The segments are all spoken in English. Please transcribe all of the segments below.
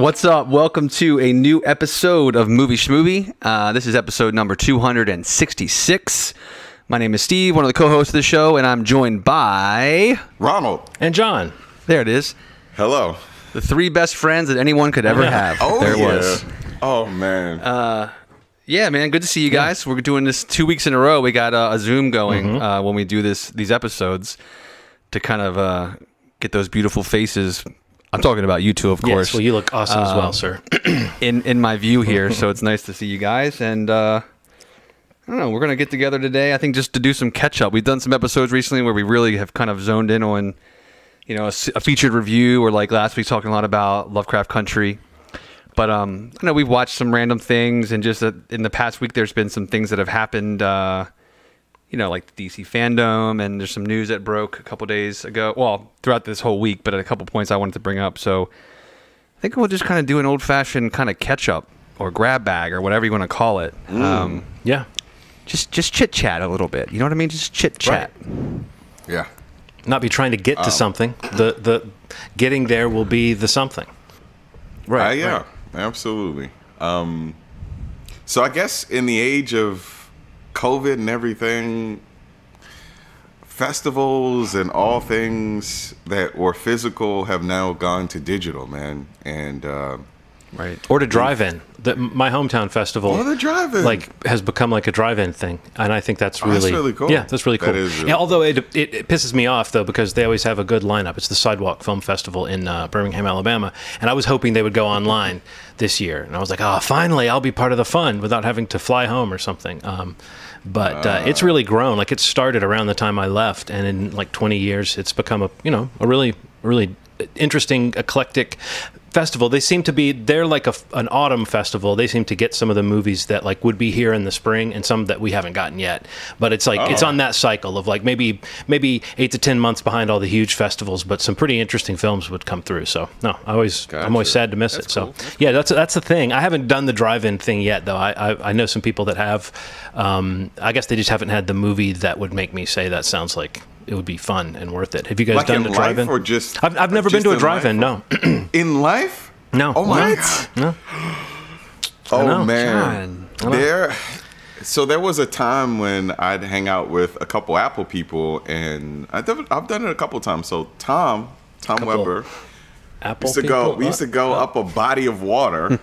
What's up? Welcome to a new episode of Movie Schmovie. This is episode number 266. My name is Steve, one of the co-hosts of the show, and I'm joined by... Ronald. And John. There it is. Hello. The three best friends that anyone could ever have. Oh, there it yeah. was. Oh, man. Yeah, man, good to see you guys. We're doing this 2 weeks in a row. We got a Zoom going when we do these episodes to kind of get those beautiful faces. I'm talking about you two, of course. Yes, well, you look awesome as well, sir. in my view here, so it's nice to see you guys. And I don't know, we're going to get together today, I think, just to do some catch-up. We've done some episodes recently where we really have kind of zoned in on, you know, a featured review, or like last week talking a lot about Lovecraft Country. But I know we've watched some random things, and just in the past week there's been some things that have happened, you know, like the DC Fandome, and there's some news that broke a couple days ago. Well, throughout this whole week, but at a couple points I wanted to bring up. So I think we'll just kind of do an old-fashioned kind of catch-up or grab bag or whatever you want to call it. Yeah. Just chit-chat a little bit. You know what I mean? Just chit-chat. Right. Yeah. Not be trying to get to something. The getting there will be the something. Right. Yeah, absolutely. So I guess in the age of COVID and everything, festivals and all things that were physical have now gone to digital, man. And Right. Or to drive-in. My hometown festival, or the drive-in, like, has become like a drive-in thing, and I think that's really cool. Yeah, that's really cool. That is really yeah, although it pisses me off though, because they always have a good lineup. It's the Sidewalk Film Festival in Birmingham, Alabama, and I was hoping they would go online this year, and I was like, oh, finally, I'll be part of the fun without having to fly home or something. But it's really grown. Like, it started around the time I left, and in like 20 years, it's become a really interesting, eclectic festival. They seem to be, they're like an autumn festival. They seem to get some of the movies that like would be here in the spring, and some that we haven't gotten yet. But it's like it's on that cycle of like maybe 8 to 10 months behind all the huge festivals, but some pretty interesting films would come through. So no, I'm always sad to miss it. Cool. So yeah, that's the thing. I haven't done the drive-in thing yet, though. I know some people that have. I guess they just haven't had the movie that would make me say that sounds like it would be fun and worth it. Have you guys like done the drive-in? or just? I've never been to a drive-in. No. In life? No. Oh my What? God. No. Oh man. John. There was a time when I'd hang out with a couple Apple people, and I've done it a couple times. So Tom Weber. Apple We used to go up a body of water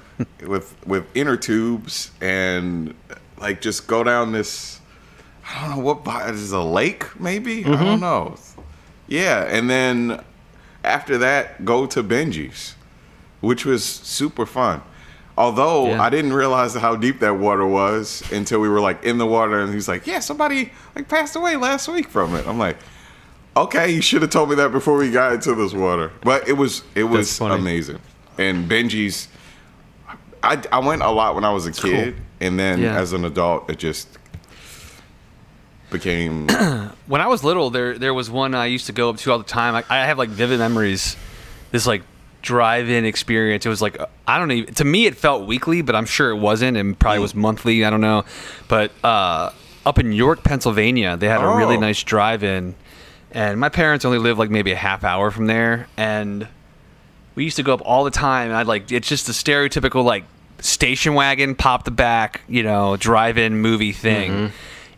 with inner tubes, and like just go down this, I don't know what body, is a lake maybe? I don't know. Yeah, and then after that go to Benji's, which was super fun. Although I didn't realize how deep that water was until we were like in the water, and he's like, yeah, somebody like passed away last week from it. I'm like, okay, you should have told me that before we got into this water. But it was amazing. And Benji's, I went a lot when I was a kid, and then as an adult, it just became. When I was little, there was one I used to go up to all the time. I have like vivid memories. This like drive-in experience. It was like, I don't even. To me, it felt weekly, but I'm sure it wasn't, and probably was monthly. I don't know. But up in York, Pennsylvania, they had a really nice drive-in. And my parents only lived like maybe a half hour from there, and we used to go up all the time. And it's just the stereotypical like station wagon, pop the back, you know, drive-in movie thing.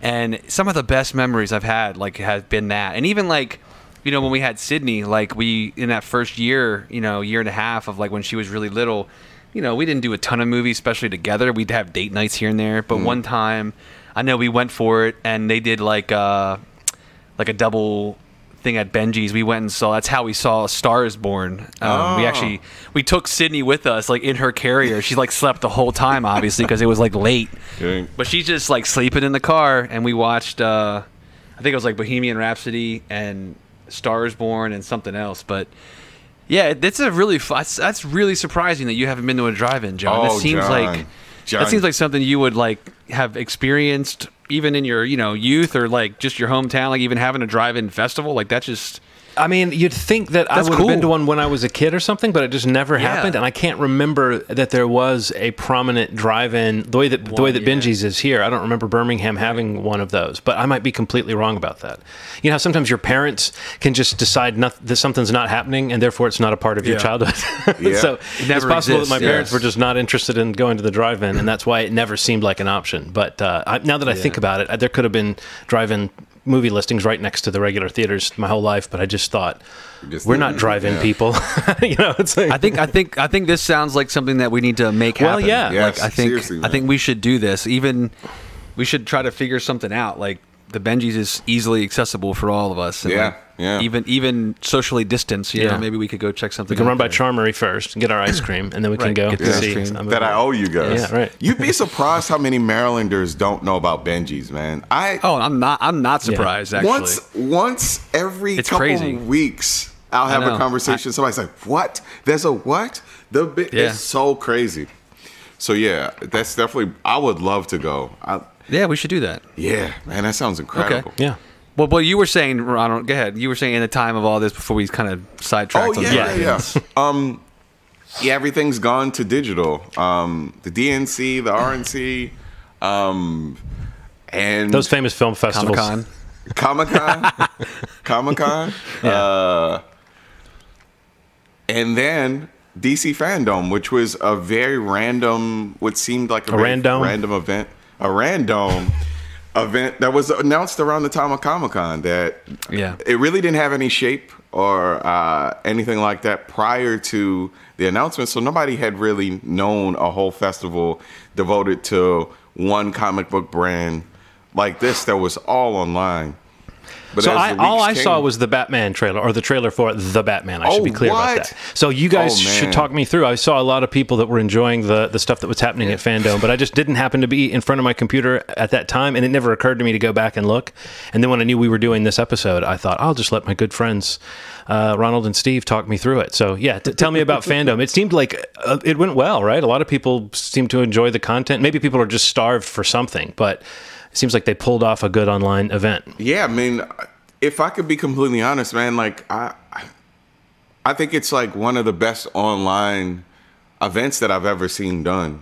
And some of the best memories I've had like have been that. And even like, you know, when we had Sydney, like we in that first year, you know, year and a half of like when she was really little, you know, we didn't do a ton of movies, especially together. We'd have date nights here and there. But one time, I know we went for it, and they did like a double thing at Benji's. We went and saw. That's how we saw A Star Is Born. We took Sydney with us, like in her carrier. She like slept the whole time, obviously, because it was like late. Dang. But she's just like sleeping in the car, and we watched. I think it was like Bohemian Rhapsody and Star Is Born and something else. But yeah, that's that's really surprising that you haven't been to a drive-in, John. That seems that seems like something you would like have experienced even in your, you know, youth, or like just your hometown, like even having a drive-in festival. Like that just I mean, you'd think that I That's would have been cool. to one when I was a kid or something, but it just never Yeah. happened. And I can't remember that there was a prominent drive-in the way that Benji's is here. I don't remember Birmingham having one of those, but I might be completely wrong about that. You know how sometimes your parents can just decide that something's not happening, and therefore it's not a part of your childhood. Yeah. So It it's never possible exists, that my parents yes. were just not interested in going to the drive-in, and that's why it never seemed like an option. But now that I think about it, there could have been drive-in movie listings right next to the regular theaters my whole life, but I just thought we're not drive-in people. You know, it's like, I think this sounds like something that we need to make Well, happen. yeah. Yes, Like, I think seriously, I man. think we should do this. Even we should try to figure something out. Like the Benji's is easily accessible for all of us. And Yeah, like, yeah. even socially distanced. You Yeah. know, maybe we could go check something. we can out run by there. Charmery first and get our ice cream, and then we can Right, go get the to ice see cream. some that of I it. owe you guys. Yeah, right. You'd be surprised how many Marylanders don't know about Benji's, man. Oh, I'm not surprised actually. Once every It's couple crazy. weeks, I'll have know. a conversation. Somebody's like, "What? There's a what?" Yeah. It's so crazy. So yeah, that's definitely. I would love to go. Yeah, we should do that. Yeah, man, that sounds incredible. Yeah. Well, what you were saying, Ronald, go ahead. You were saying in the time of all this before we kind of sidetracked. Oh on yeah, drive-ins. yeah. Yeah, everything's gone to digital. The DNC, the RNC, and Those famous film festivals. Comic-Con. Comic-Con, and then DC Fandome, which was a very random, what seemed like a very random? random event, a random event that was announced around the time of Comic-Con. That Yeah. it really didn't have any shape or anything like that prior to the announcement, so nobody had really known a whole festival devoted to one comic book brand like this that was all online. But So as the all I weeks saw came- was the Batman trailer, or the trailer for The Batman. I should Oh, be clear about what? that. So you guys Oh, should man. talk me through. I saw a lot of people that were enjoying the stuff that was happening at Fandome, but I just didn't happen to be in front of my computer at that time, and it never occurred to me to go back and look. And then when I knew we were doing this episode, I thought, I'll just let my good friends Ronald and Steve talk me through it. So yeah, tell me about Fandome. It seemed like it went well, right? A lot of people seem to enjoy the content. Maybe people are just starved for something, but it seems like they pulled off a good online event. Yeah, I mean, if I could be completely honest, man, like I think it's like one of the best online events that I've ever seen done.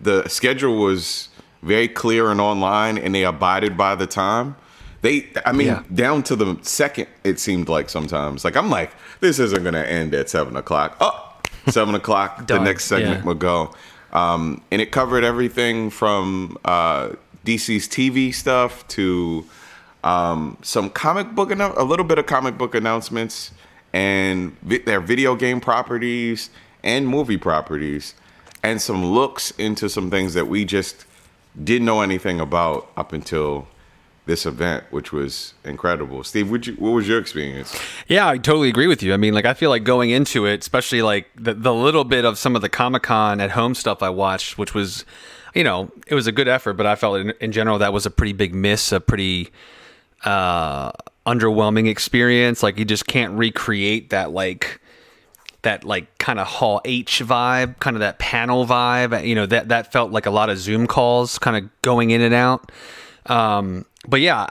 The schedule was very clear and online, and they abided by the time. Down to the second, it seemed like sometimes. Like, I'm like, this isn't going to end at 7 o'clock. Oh, 7 o'clock, the Done. next segment Yeah. will go. And it covered everything from DC's TV stuff to some comic book, a little bit of comic book announcements, and their video game properties and movie properties, and some looks into some things that we just didn't know anything about up until this event, which was incredible. Steve, what was your experience? Yeah, I totally agree with you. I mean, like, I feel like going into it, especially like the little bit of some of the Comic-Con at home stuff I watched, which was, you know, it was a good effort, but I felt in general that was a pretty big miss, a pretty underwhelming experience. Like, you just can't recreate that kind of Hall H vibe, kind of that panel vibe. You know, that felt like a lot of Zoom calls kind of going in and out. But yeah,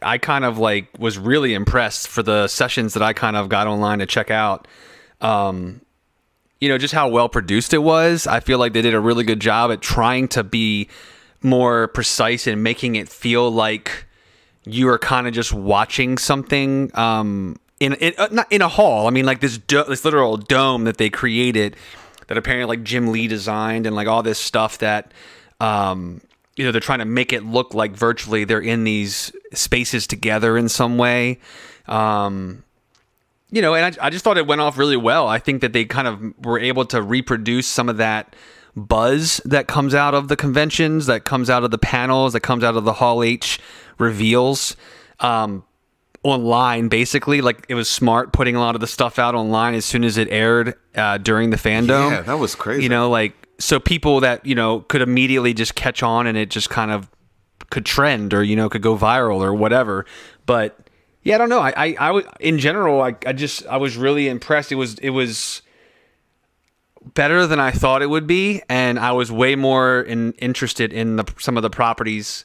I kind of like was really impressed for the sessions that I kind of got online to check out. You know, just how well produced it was. I feel like they did a really good job at trying to be more precise and making it feel like you are kind of just watching something not in a hall. I mean, like this literal dome that they created that apparently like Jim Lee designed, and like all this stuff that you know, they're trying to make it look like virtually they're in these spaces together in some way. You know, and I just thought it went off really well. I think that they kind of were able to reproduce some of that buzz that comes out of the conventions, that comes out of the panels, that comes out of the Hall H reveals online, basically. Like, it was smart putting a lot of the stuff out online as soon as it aired during the Fandome. Yeah, that was crazy. You know, like, so people that, you know, could immediately just catch on, and it just kind of could trend, or, you know, could go viral or whatever. But yeah, I don't know. I in general, I was really impressed. It was better than I thought it would be, and I was way more interested in some of the properties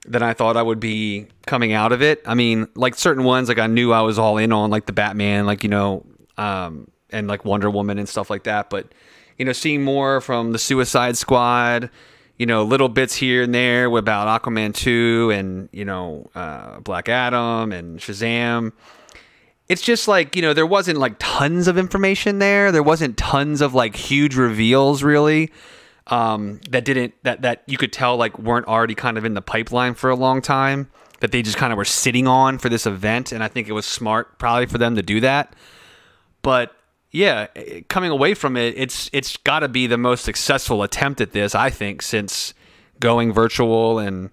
than I thought I would be coming out of it. I mean, like certain ones, like I knew I was all in on, like the Batman, like, you know, and like Wonder Woman and stuff like that. But, you know, seeing more from the Suicide Squad, you know, little bits here and there about Aquaman 2 and, you know, Black Adam and Shazam. It's just like, you know, there wasn't like tons of information there. There wasn't tons of like huge reveals really. That you could tell like weren't already kind of in the pipeline for a long time, that they just kind of were sitting on for this event. And I think it was smart probably for them to do that. But yeah, coming away from it, it's got to be the most successful attempt at this, I think, since going virtual. And,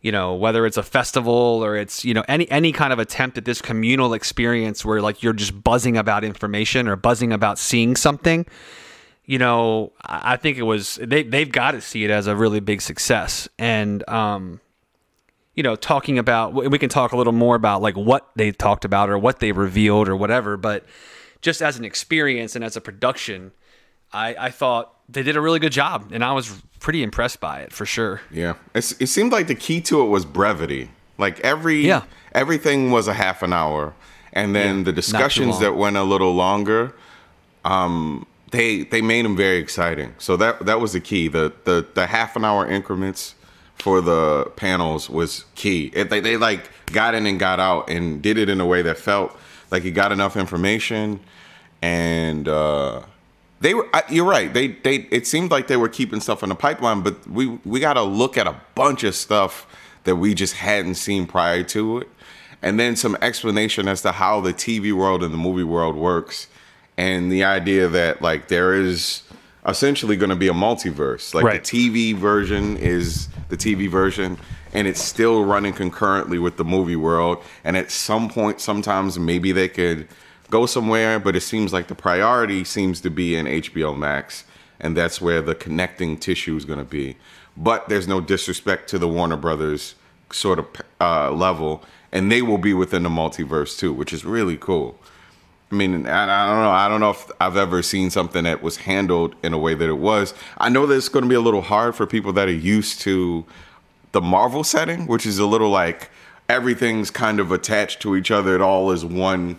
you know, whether it's a festival or it's, you know, any kind of attempt at this communal experience where like you're just buzzing about information or buzzing about seeing something. You know, I think it was they've got to see it as a really big success. And you know, talking about, we can talk a little more about like what they talked about or what they revealed or whatever, but just as an experience and as a production, I thought they did a really good job, and I was pretty impressed by it for sure. Yeah, it seemed like the key to it was brevity. Like everything was a half an hour, and then the discussions that went a little longer. They made them very exciting. So that was the key. The half an hour increments for the panels was key. They like got in and got out and did it in a way that felt like you got enough information. And they were. You're right. It seemed like they were keeping stuff in the pipeline, but we got to look at a bunch of stuff that we just hadn't seen prior to it, and then some explanation as to how the TV world and the movie world works. And the idea that like there is essentially going to be a multiverse, like the TV version is the TV version, and it's still running concurrently with the movie world. And at some point, sometimes maybe they could go somewhere, but it seems like the priority seems to be in HBO Max, and that's where the connecting tissue is going to be. But there's no disrespect to the Warner Brothers sort of level, and they will be within the multiverse too, which is really cool. I mean, I don't know if I've ever seen something that was handled in a way that it was. I know that it's going to be a little hard for people that are used to the Marvel setting, which is a little like everything's kind of attached to each other. It all is one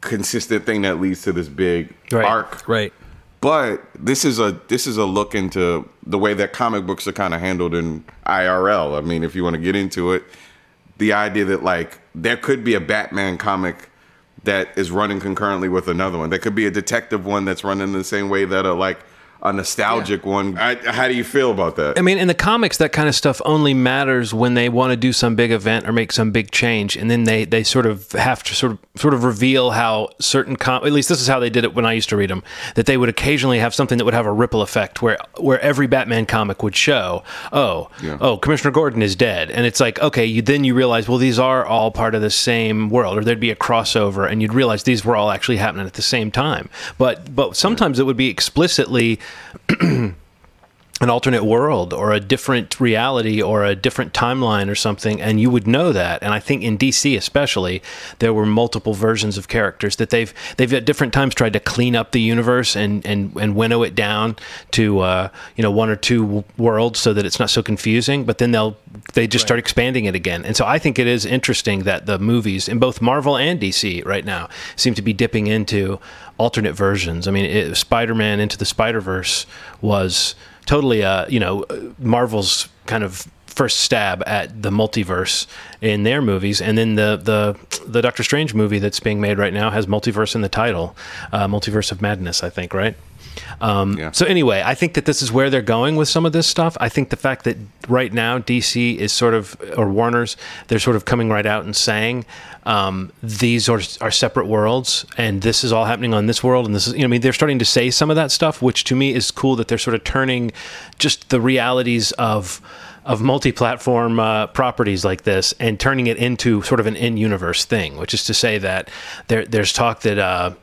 consistent thing that leads to this big arc. Right. But this is a look into the way that comic books are kind of handled in IRL. I mean, if you want to get into it, the idea that like there could be a Batman comic that is running concurrently with another one. There could be a detective one that's running the same way that a nostalgic one. How do you feel about that? I mean, in the comics, that kind of stuff only matters when they want to do some big event or make some big change, and then they sort of have to sort of reveal how certain at least this is how they did it when I used to read them, that they would occasionally have something that would have a ripple effect where every Batman comic would show, Commissioner Gordon is dead, and it's like, okay, then you realize, well, these are all part of the same world, or there'd be a crossover, and you'd realize these were all actually happening at the same time. But sometimes it would be explicitly an alternate world or a different reality or a different timeline or something, and you would know that. And I think in DC especially, there were multiple versions of characters that they've at different times tried to clean up the universe and winnow it down to one or two worlds so that it's not so confusing. But then they just start expanding it again. And so I think it is interesting that the movies in both Marvel and DC right now seem to be dipping into alternate versions. I mean, Spider-Man Into the Spider-Verse was totally, Marvel's kind of first stab at the multiverse in their movies, and then the Doctor Strange movie that's being made right now has multiverse in the title, Multiverse of Madness, I think, right? So anyway, I think that this is where they're going with some of this stuff. I think the fact that right now DC is sort of, or Warner's, they're sort of coming right out and saying these are separate worlds, and this is all happening on this world, and this is, they're starting to say some of that stuff, which to me is cool, that they're sort of turning just the realities of multi-platform properties like this and turning it into sort of an in-universe thing, which is to say that there's talk that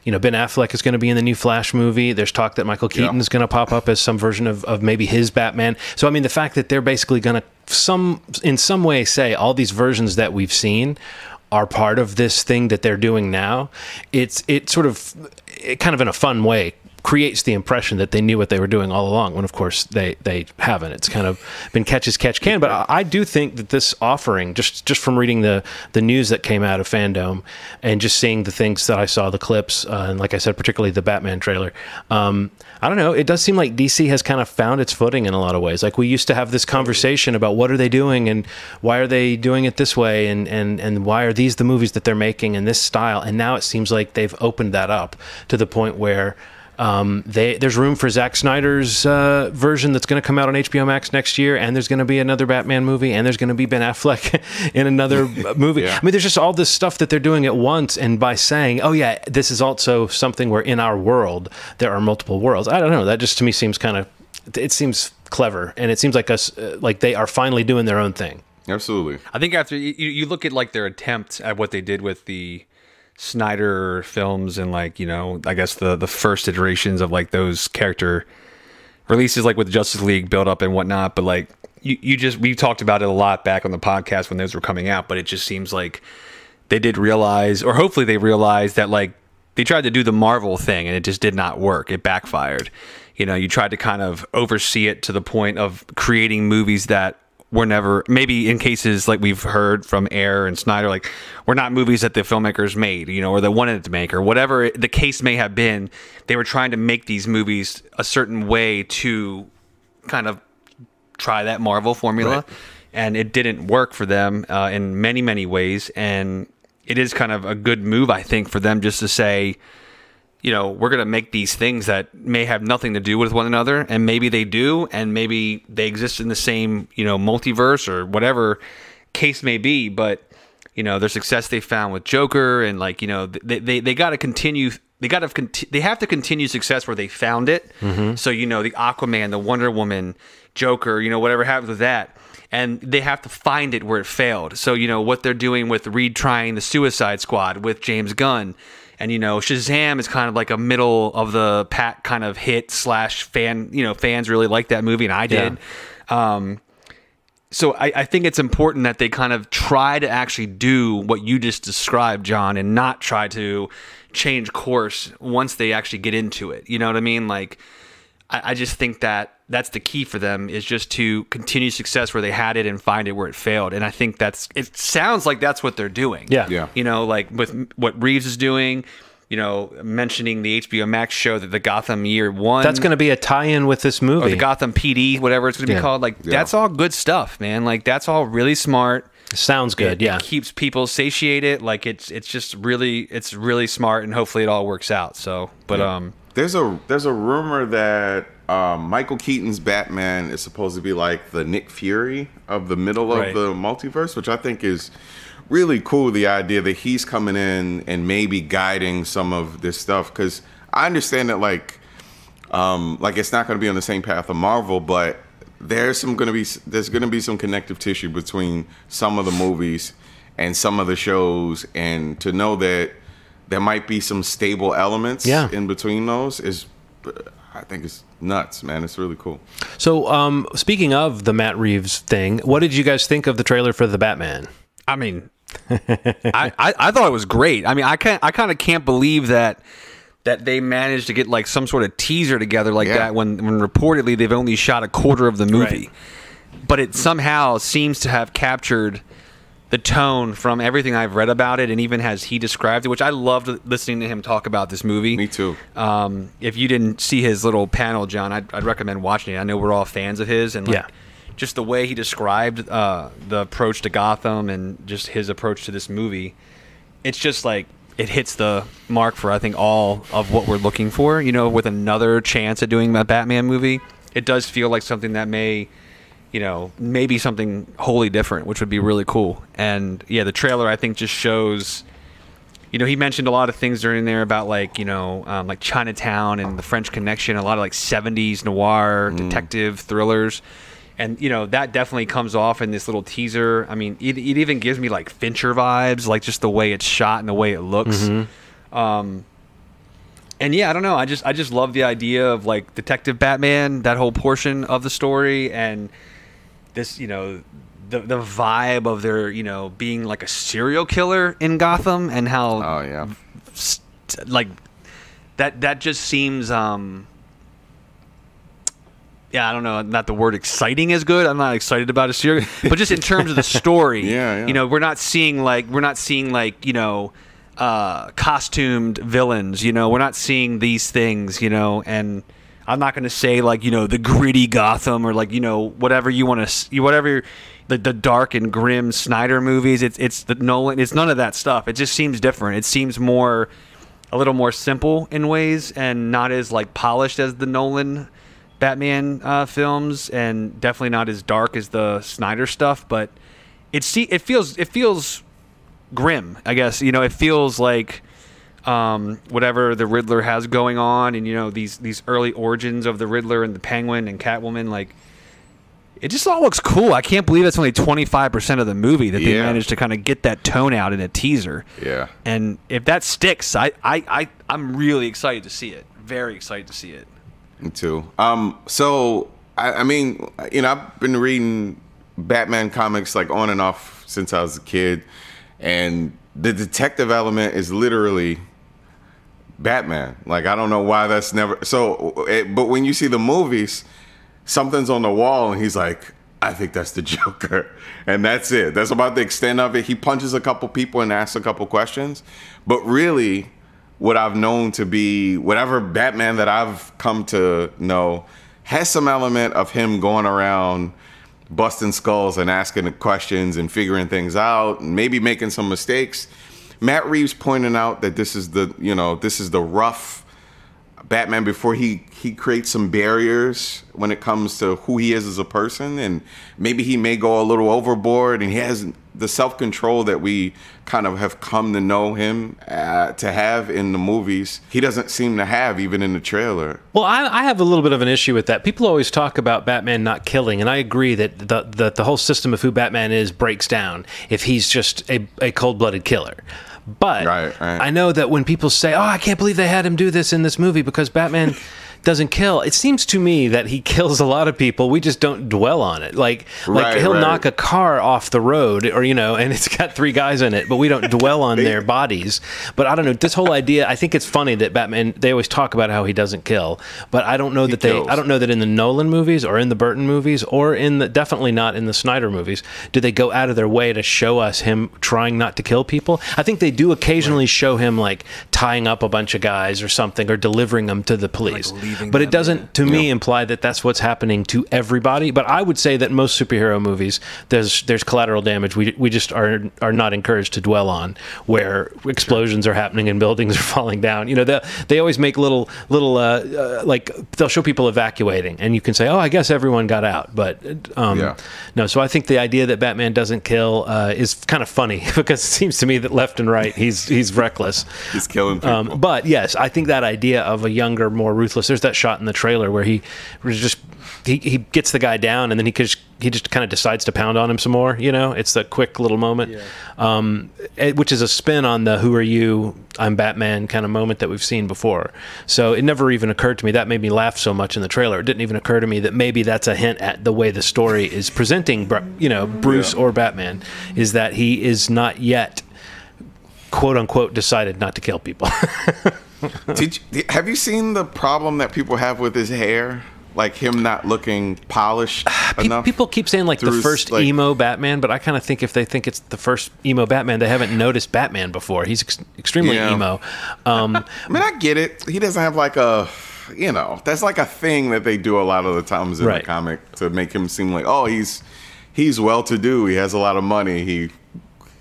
Ben Affleck is going to be in the new Flash movie. There's talk that Michael Keaton is going to pop up as some version of maybe his Batman. So, I mean, the fact that they're basically going to in some way say all these versions that we've seen are part of this thing that they're doing now, it kind of in a fun way creates the impression that they knew what they were doing all along, when of course they haven't. It's kind of been catch as catch can. But I do think that this offering, just from reading the news that came out of Fandome and just seeing the things that I saw, the clips, and like I said, particularly the Batman trailer, I don't know, it does seem like DC has kind of found its footing in a lot of ways. Like, we used to have this conversation about what are they doing and why are they doing it this way, and why are these the movies that they're making in this style, and now it seems like they've opened that up to the point where there's room for Zack Snyder's version that's going to come out on HBO Max next year, and there's going to be another Batman movie, and there's going to be Ben Affleck in another movie. Yeah. I mean, there's just all this stuff that they're doing at once, and by saying, oh yeah, this is also something where in our world there are multiple worlds. I don't know, that just to me seems it seems clever, and it seems like like they are finally doing their own thing. Absolutely. I think after you look at like their attempt at what they did with the Snyder films and, like, you know, I guess the first iterations of like those character releases, like with Justice League build up and whatnot, but like we talked about it a lot back on the podcast when those were coming out, but it just seems like they did realize, or hopefully they realized, that like they tried to do the Marvel thing and it just did not work. It backfired. You know, you tried to kind of oversee it to the point of creating movies that were never, maybe in cases like we've heard from Ayer and Snyder, like, were not movies that the filmmakers made, you know, or they wanted to make, or whatever the case may have been. They were trying to make these movies a certain way to kind of try that Marvel formula, right. And it didn't work for them in many, many ways. And it is kind of a good move, I think, for them just to say, you know, we're going to make these things that may have nothing to do with one another, and maybe they do, and maybe they exist in the same, you know, multiverse or whatever case may be. But, you know, their success they found with Joker, and like, you know, they got to continue. They have to continue success where they found it. Mm-hmm. So, you know, the Aquaman, the Wonder Woman, Joker, you know, whatever happens with that. And they have to find it where it failed. So, you know, what they're doing with retrying the Suicide Squad with James Gunn. And, you know, Shazam is kind of like a middle of the pack kind of hit / fan, you know, fans really like that movie, and I did. Yeah. So I think it's important that they kind of try to actually do what you just described, John, and not try to change course once they actually get into it. You know what I mean? Like, I just think that that's the key for them, is just to continue success where they had it and find it where it failed. And I think it sounds like that's what they're doing. Yeah. You know, like with what Reeves is doing, you know, mentioning the HBO Max show that the Gotham Year One. That's going to be a tie-in with this movie. Or the Gotham PD, whatever it's going to be called. Like, that's all good stuff, man. Like, that's all really smart. Sounds good. It keeps people satiated. Like, it's just really smart, and hopefully it all works out. So, but there's a rumor that Michael Keaton's Batman is supposed to be like the Nick Fury of the middle of the multiverse, which I think is really cool. The idea that he's coming in and maybe guiding some of this stuff, because I understand that like it's not going to be on the same path of Marvel, but there's going to be some connective tissue between some of the movies and some of the shows, and to know that there might be some stable elements in between those is, I think it's nuts, man. It's really cool. So, speaking of the Matt Reeves thing, what did you guys think of the trailer for The Batman? I mean, I thought it was great. I mean, I kind of can't believe that they managed to get like some sort of teaser together like that when reportedly they've only shot a quarter of the movie. Right. But it somehow seems to have captured the tone from everything I've read about it, and even as he described it, which I loved listening to him talk about this movie. Me too. If you didn't see his little panel, John, I'd recommend watching it. I know we're all fans of his, and like, just the way he described the approach to Gotham and just his approach to this movie, it's just like it hits the mark for, I think, all of what we're looking for. You know, with another chance at doing a Batman movie, it does feel like something that may, you know, maybe something wholly different, which would be really cool. And yeah, the trailer, I think, just shows, you know, he mentioned a lot of things during there about like, you know, like Chinatown and the French Connection, a lot of like 70s noir detective thrillers. And, you know, that definitely comes off in this little teaser. I mean, it even gives me like Fincher vibes, like just the way it's shot and the way it looks. Mm-hmm. And yeah, I don't know. I just love the idea of like Detective Batman, that whole portion of the story, and this, you know, the vibe of there, you know, being like a serial killer in Gotham, and how like that just seems yeah, I don't know, not the word exciting is good. I'm not excited about a series, but just in terms of the story, Yeah. you know, we're not seeing like you know, costumed villains, you know, we're not seeing these things, you know, and I'm not going to say like, you know, the gritty Gotham or like, you know, whatever you want to, whatever the dark and grim Snyder movies. It's the Nolan. It's none of that stuff. It just seems different. It seems a little more simple in ways and not as like polished as the Nolan Batman films, and definitely not as dark as the Snyder stuff. But it feels grim, I guess. You know, it feels like whatever the Riddler has going on, and you know these early origins of the Riddler and the Penguin and Catwoman, like it just all looks cool. I can't believe it's only 25% of the movie that they managed to kind of get that tone out in a teaser. Yeah. And if that sticks, I'm really excited to see it. Very excited to see it. Me too. So I mean, you know, I've been reading Batman comics like on and off since I was a kid, and the detective element is literally Batman. Like, I don't know why that's never but when you see the movies, something's on the wall and he's like, I think that's the Joker, and that's it. That's about the extent of it. He punches a couple people and asks a couple questions, but really what I've known to be, whatever Batman that I've come to know, has some element of him going around busting skulls and asking the questions and figuring things out and maybe making some mistakes. Matt Reeves pointing out that this is the rough Batman before he creates some barriers when it comes to who he is as a person, and maybe he may go a little overboard, and he has the self-control that we kind of have come to know him to have in the movies. He doesn't seem to have even in the trailer. Well, I have a little bit of an issue with that. People always talk about Batman not killing, and I agree that the whole system of who Batman is breaks down if he's just a cold-blooded killer. But right. I know that when people say, oh, I can't believe they had him do this in this movie because Batman doesn't kill, it seems to me that he kills a lot of people. We just don't dwell on it. Like he'll knock a car off the road, or, you know, and it's got 3 guys in it, but we don't dwell on their bodies. But I don't know, this whole idea, I think it's funny that Batman, they always talk about how he doesn't kill, but I don't know that I don't know that in the Nolan movies or in the Burton movies or definitely not in the Snyder movies, do they go out of their way to show us him trying not to kill people. I think they do occasionally show him like tying up a bunch of guys or something, or delivering them to the police. But it doesn't, to me, imply that that's what's happening to everybody. But I would say that most superhero movies, there's collateral damage we just are not encouraged to dwell on, where explosions are happening and buildings are falling down. You know, they always make little like they'll show people evacuating, and you can say, oh, I guess everyone got out. But no. So I think the idea that Batman doesn't kill is kind of funny because it seems to me that left and right he's reckless. He's killing people. But yes, I think that idea of a younger, more ruthless. There's that shot in the trailer where he gets the guy down, and then he just kind of decides to pound on him some more. You know, it's the quick little moment, which is a spin on the "Who are you? I'm Batman" kind of moment that we've seen before. So it never even occurred to me. That made me laugh so much in the trailer. It didn't even occur to me that maybe that's a hint at the way the story is presenting, you know, Bruce or Batman, is that he is not yet, quote unquote, decided not to kill people. Have you seen the problem that people have with his hair? Like him not looking polished enough? People keep saying like the first emo Batman, but I kind of think if they think it's the first emo Batman, they haven't noticed Batman before. He's extremely emo. I mean, I get it. He doesn't have like a, you know, that's like a thing that they do a lot of the times in the comic to make him seem like, oh, he's well-to-do. He has a lot of money.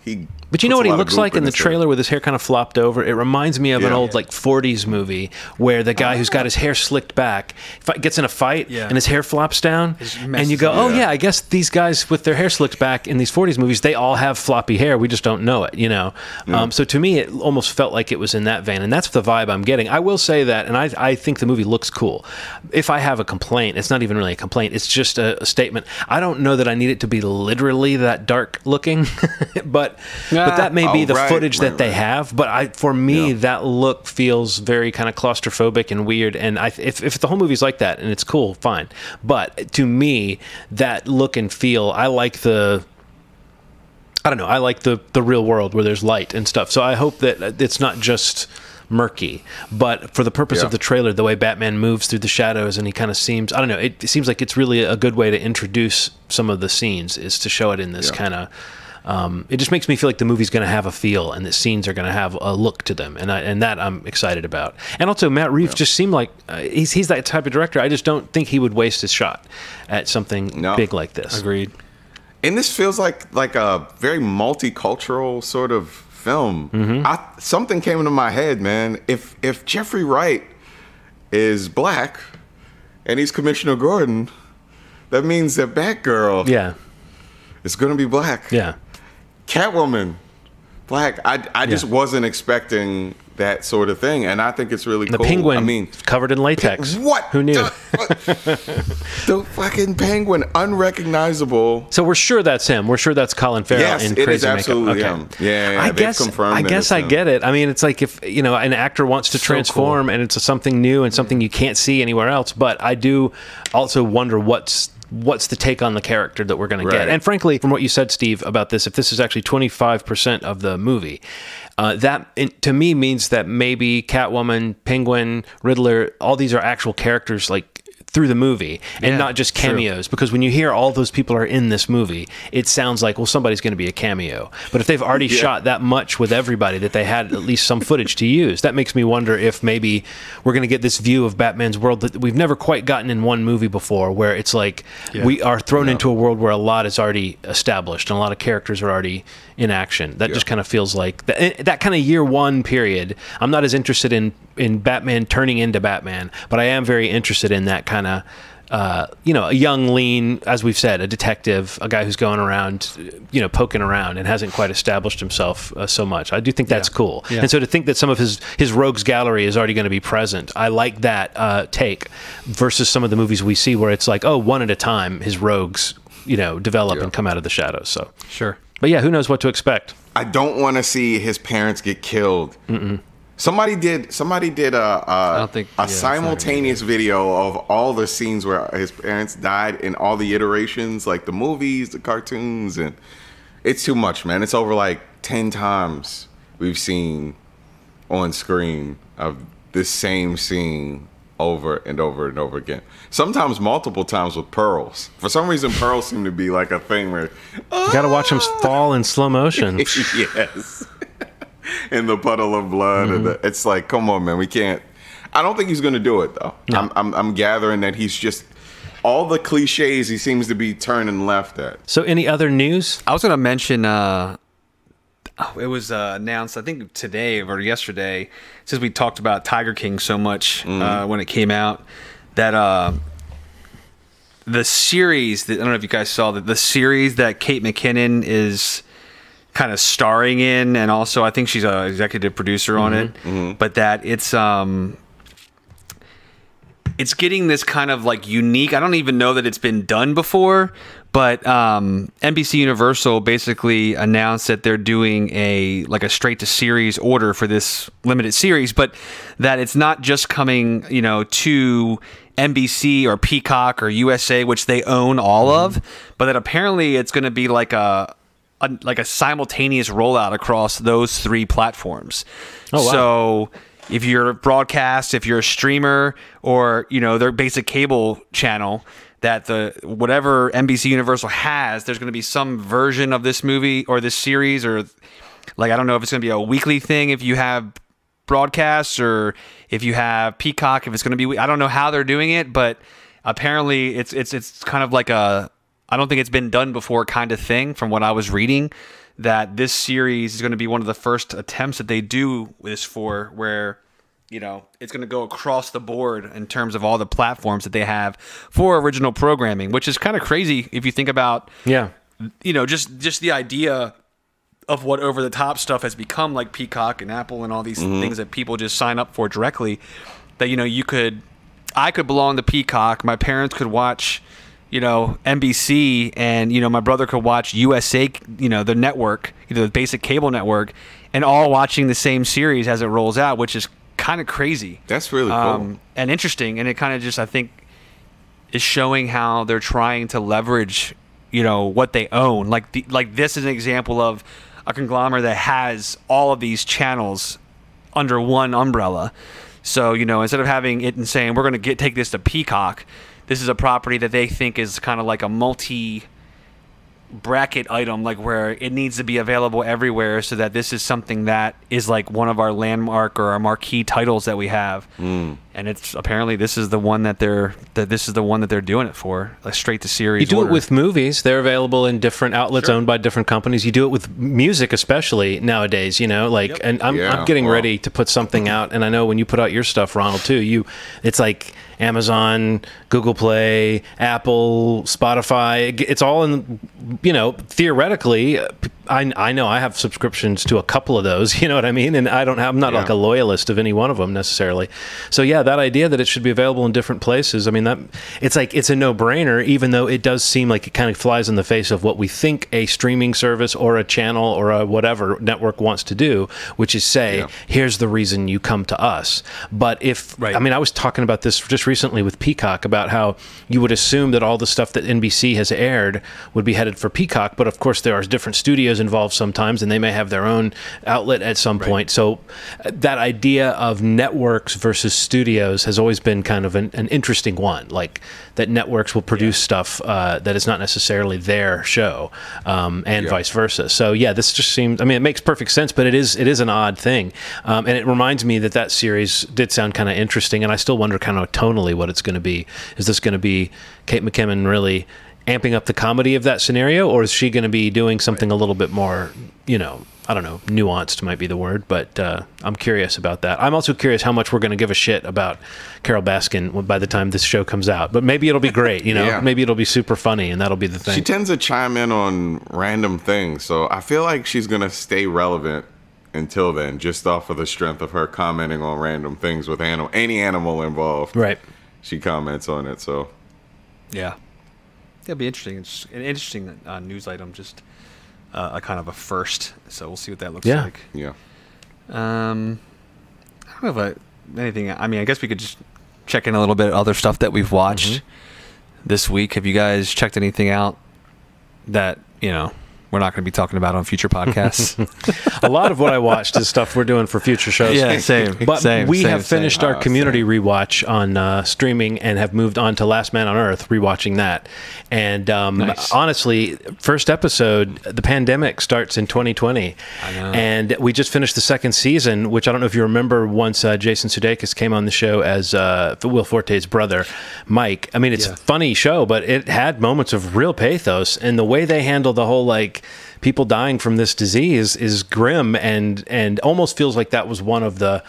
He But you know what he looks like in the trailer with his hair kind of flopped over? It reminds me of an old like 40s movie where the guy who's got his hair slicked back gets in a fight and his hair flops down. And you go, oh yeah, I guess these guys with their hair slicked back in these 40s movies, they all have floppy hair. We just don't know it, you know? So to me, it almost felt like it was in that vein. And that's the vibe I'm getting. I will say that, and I think the movie looks cool. If I have a complaint, it's not even really a complaint. It's just a statement. I don't know that I need it to be literally that dark looking, but that may be the footage that they have. But for me, that look feels very kind of claustrophobic and weird. And if the whole movie's like that and it's cool, fine. But to me, that look and feel, I like the real world where there's light and stuff. So I hope that it's not just murky. But for the purpose Yeah. of the trailer, the way Batman moves through the shadows and he kind of seems, I don't know, it seems like it's really a good way to introduce some of the scenes, is to show it in this kind of, it just makes me feel like the movie's going to have a feel and the scenes are going to have a look to them. And that I'm excited about. And also Matt Reeves just seemed like, he's that type of director. I just don't think he would waste his shot at something big like this. Agreed. And this feels like a very multicultural sort of film. Something came into my head, man. If Jeffrey Wright is black and he's Commissioner Gordon, that means that Batgirl is going to be black. Yeah. Catwoman, black. I just wasn't expecting that sort of thing, and I think it's really The cool. Penguin, I mean, covered in latex. what? Who knew? The fucking Penguin, unrecognizable. So we're sure that's him. We're sure that's Colin Farrell Yes, in it crazy is absolutely makeup. him. Yeah, I they've guess. confirmed I that guess it's I him. get it. I mean, it's like if an actor wants to transform and it's something new and something you can't see anywhere else. But I do also wonder what's the take on the character that we're going to get. And frankly, from what you said, Steve, about this, if this is actually 25% of the movie, to me means that maybe Catwoman, Penguin, Riddler, all these are actual characters like through the movie and not just cameos. Because when you hear all those people are in this movie, it sounds like, well, somebody's going to be a cameo. But if they've already shot that much with everybody that they had at least some footage to use, that makes me wonder if maybe we're going to get this view of Batman's world that we've never quite gotten in one movie before, where it's like we are thrown into a world where a lot is already established and a lot of characters are already in action. That just kind of feels like that kind of year one period. I'm not as interested in Batman turning into Batman, but I am very interested in that kind of a young, lean, as we've said, a detective, a guy who's going around, poking around and hasn't quite established himself so much. I do think that's cool. And so to think that some of his rogues gallery is already going to be present, I like that take versus some of the movies we see where it's like, oh, one at a time, his rogues, develop and come out of the shadows. So Sure. But yeah, who knows what to expect? I don't want to see his parents get killed. Somebody did a simultaneous video of all the scenes where his parents died in all the iterations, like the movies, the cartoons, and it's too much, man. It's over like 10 times we've seen on screen of this same scene over and over and over again. Sometimes multiple times with pearls. For some reason, pearls seem to be like a thing where You got to watch them fall in slow motion. yes. In the puddle of blood. And it's like, come on, man. We can't. I don't think he's going to do it, though. No. I'm gathering that he's just, all the cliches he seems to be turning left at. So any other news? I was going to mention, it was announced, I think today or yesterday, since we talked about Tiger King so much when it came out, that the series, I don't know if you guys saw that, the series that Kate McKinnon is kind of starring in, and also I think she's an executive producer on it, but that it's getting this kind of like unique, I don't even know that it's been done before, but NBC Universal basically announced that they're doing a straight to series order for this limited series, but that it's not just coming, to NBC or Peacock or USA, which they own all of, but that apparently it's going to be like a simultaneous rollout across those three platforms. Oh, wow. So if you're a broadcast, if you're a streamer, or their basic cable channel, that whatever NBC Universal has, there's going to be some version of this movie or this series, or I don't know if it's going to be a weekly thing if you have broadcasts, or if you have Peacock, if it's going to be, I don't know how they're doing it, but apparently it's kind of like I don't think it's been done before kind of thing from what I was reading, that this series is going to be one of the first attempts that they do this for, where it's going to go across the board in terms of all the platforms that they have for original programming, which is kind of crazy if you think about, just the idea of what over the top stuff has become, like Peacock and Apple and all these things that people just sign up for directly, that, I could belong to Peacock, my parents could watch, NBC, and, my brother could watch USA, the network, the basic cable network, and all watching the same series as it rolls out, which is kind of crazy. That's really cool. And interesting. And it kind of just, I think, is showing how they're trying to leverage, what they own. Like this is an example of a conglomerate that has all of these channels under one umbrella. So, you know, instead of having it and saying we're going to take this to Peacock, this is a property that they think is kind of like a multi-bracket item, like where it needs to be available everywhere, so that this is something that is like one of our landmark or our marquee titles that we have. And it's apparently this is the one that they're doing it for, a straight to series. You do order. it with movies; they're available in different outlets owned by different companies. You do it with music, especially nowadays. You know, like, and I'm getting ready to put something out, and I know when you put out your stuff, Ronald, too. It's like Amazon, Google Play, Apple, Spotify. It's all in, you know, theoretically. I know I have subscriptions to a couple of those, you know what I mean? And I'm not like a loyalist of any one of them necessarily. So yeah, that idea that it should be available in different places, I mean, it's a no-brainer, even though it does seem like it kind of flies in the face of what we think a streaming service or a channel or a whatever network wants to do, which is say, here's the reason you come to us. But I mean, I was talking about this just recently with Peacock about how you would assume that all the stuff that NBC has aired would be headed for Peacock, but of course there are different studios involved sometimes, and they may have their own outlet at some point. So that idea of networks versus studios has always been kind of an interesting one, like that networks will produce stuff that is not necessarily their show, and vice versa. So yeah, this just seems, I mean, it makes perfect sense, but it is an odd thing. And it reminds me that series did sound kind of interesting, and I still wonder kind of tonally what it's going to be. Is this going to be Kate McKinnon really amping up the comedy of that scenario, or is she going to be doing something a little bit more, you know, I don't know, nuanced might be the word, but I'm curious about that. I'm also curious how much we're going to give a shit about Carol Baskin by the time this show comes out, but maybe it'll be great, you know, maybe it'll be super funny, and that'll be the thing. She tends to chime in on random things, so I feel like she's going to stay relevant until then, just off of the strength of her commenting on random things with any animal involved. Right. She comments on it, so. Yeah. It'll be interesting. It's an interesting news item, just a kind of a first. So we'll see what that looks like. Yeah. I don't have anything. I mean, I guess we could just check in a little bit of other stuff that we've watched this week. Have you guys checked anything out that, you know, we're not going to be talking about on future podcasts? A lot of what I watched is stuff we're doing for future shows. Yeah, same. But we have finished our Community rewatch on streaming and have moved on to Last Man on Earth, rewatching that. And honestly, first episode, the pandemic starts in 2020. I know. And we just finished the second season, which I don't know if you remember, once Jason Sudeikis came on the show as Will Forte's brother, Mike. I mean, it's a funny show, but it had moments of real pathos. And the way they handle the whole, like, people dying from this disease is grim, and almost feels like that was one of the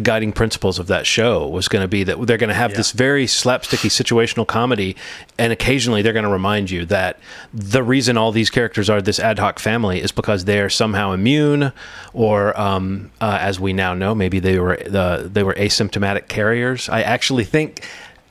guiding principles of that show, was going to be that they're going to have this very slapsticky situational comedy, and occasionally they're going to remind you that the reason all these characters are this ad hoc family is because they're somehow immune, or as we now know, maybe they were asymptomatic carriers. I actually think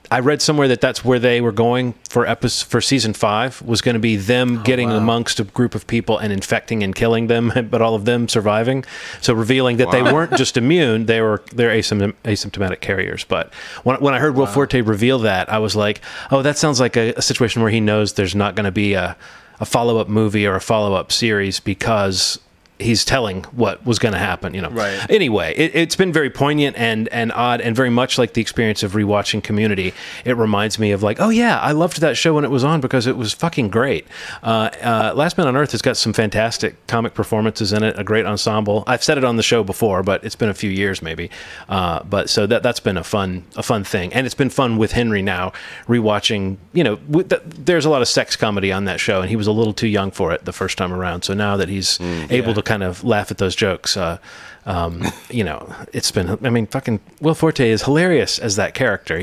I read somewhere that that's where they were going for season 5, was going to be them getting amongst a group of people and infecting and killing them, but all of them surviving. So revealing that they weren't just immune, they're asymptomatic carriers. But when I heard Will Forte reveal that, I was like, oh, that sounds like a situation where he knows there's not going to be a follow-up movie or a follow-up series, because he's telling what was going to happen, you know. Right. Anyway, it's been very poignant and odd, and very much like the experience of rewatching Community. It reminds me of, like, oh yeah, I loved that show when it was on because it was fucking great. Last Man on Earth has got some fantastic comic performances in it, a great ensemble. I've said it on the show before, but it's been a few years maybe. But so that's been a fun thing, and it's been fun with Henry now rewatching. You know, there's a lot of sex comedy on that show, and he was a little too young for it the first time around. So now that he's able to kind of laugh at those jokes, you know, it's been, I mean, fucking Will Forte is hilarious as that character.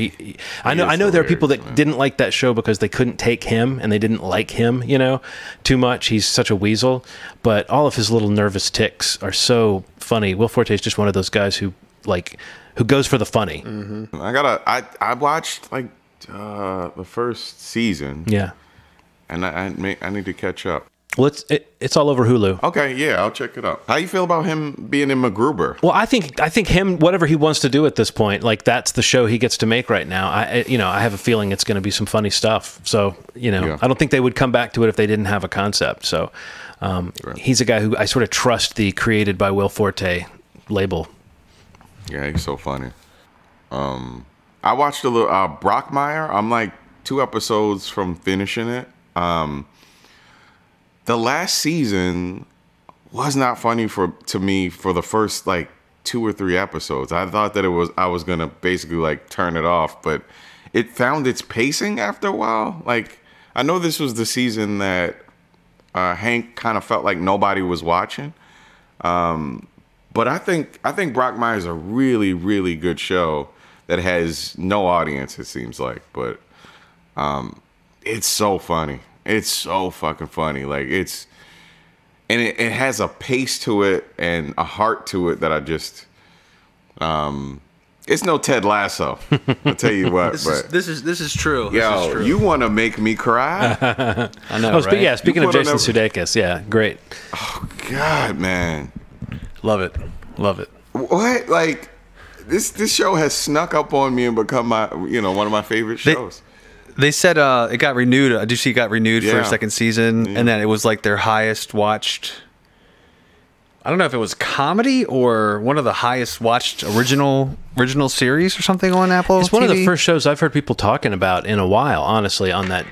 I know there are people that didn't like that show because they couldn't take him and they didn't like him, you know, too much. He's such a weasel, but all of his little nervous tics are so funny. Will Forte is just one of those guys who goes for the funny. Mm-hmm. I watched like the first season. Yeah. And I need to catch up. Well, it's all over Hulu. Okay, yeah, I'll check it out. How you feel about him being in MacGruber? Well, I think him, whatever he wants to do at this point, like, that's the show he gets to make right now. I have a feeling it's going to be some funny stuff. So, you know, I don't think they would come back to it if they didn't have a concept. So, he's a guy who I sort of trust the created by Will Forte label Yeah, he's so funny. I watched a little Brockmire. I'm like 2 episodes from finishing it. The last season was not funny to me for the first like 2 or 3 episodes. I thought that I was gonna basically like turn it off, but it found its pacing after a while. Like, I know this was the season that Hank kind of felt like nobody was watching. But I think Brockmire is a really, really good show that has no audience, it seems like. But it's so funny. It's so fucking funny. Like, it has a pace to it and a heart to it that I just it's no Ted Lasso. I'll tell you what. This is true. Yo, this is true. You want to make me cry? I know, right? Yeah, speaking of Jason Sudeikis, yeah, great. Oh God, man. Love it. What? Like, this show has snuck up on me and become one of my favorite shows. They said it got renewed. I do see it got renewed for a second season, and then it was like their highest watched. I don't know if it was comedy or one of the highest watched original series or something on Apple. It's one TV. of the first shows I've heard people talking about in a while, honestly, on that